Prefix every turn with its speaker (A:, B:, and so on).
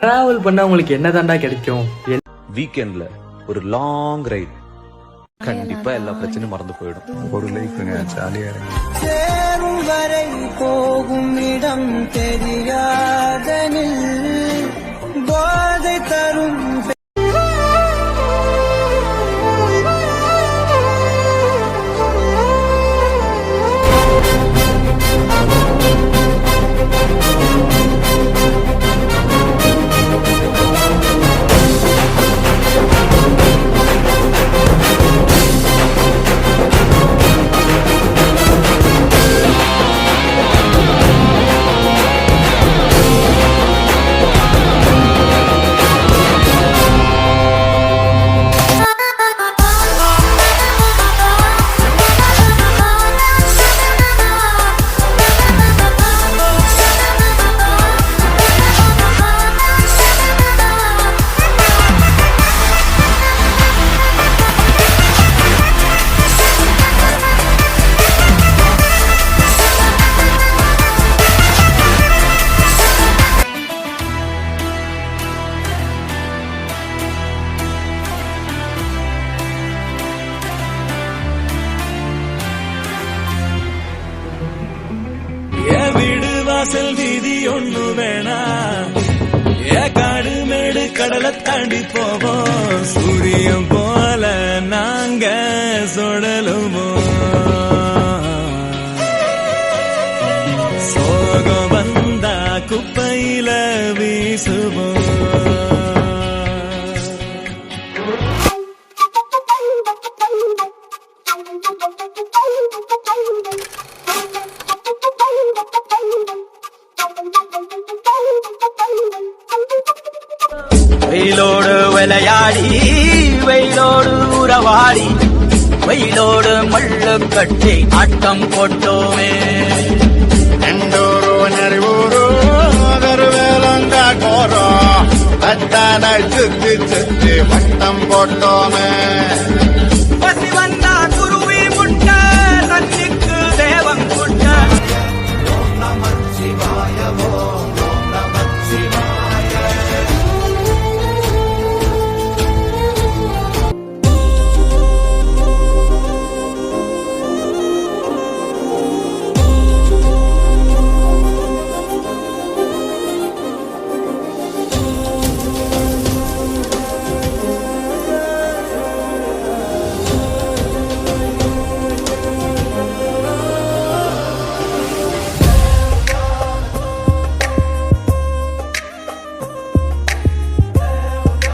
A: Travel பண்ணா உங்களுக்கு என்ன தாண்டா கிடைக்கும்?
B: வீக்கெண்ட்ல ஒரு லாங் ரைட் கண்டிப்பா எல்லா பிரச்சனையும் மறந்து போயிடும்.
C: ஒரு லைஃப்ங்க ஜாலியா இருங்க.
D: சேரும் வரை போகும் இடம் தெரியாதனில் போதை தரும்
E: வாசல் வீதி ஒண்ணு வேணா காடு மேடு கடலை தாண்டி போவோம். சூரியன் போல நாங்க சுடலுவோம். சோகம் வந்தா குப்பையில வீசுவோம்.
D: வெயிலோடு விளையாடி வெயிலோடு உறவாடி வெயிலோடு மல்லு கட்டி ஆட்டம் போட்டோமே.
C: ಎಂಡೂರು ನೆರವೂರು ಅದರ வேலங்க கோரம் அத்தான சுத்தி சுத்தி வட்டம் போட்டோமே.
D: பசி வந்தா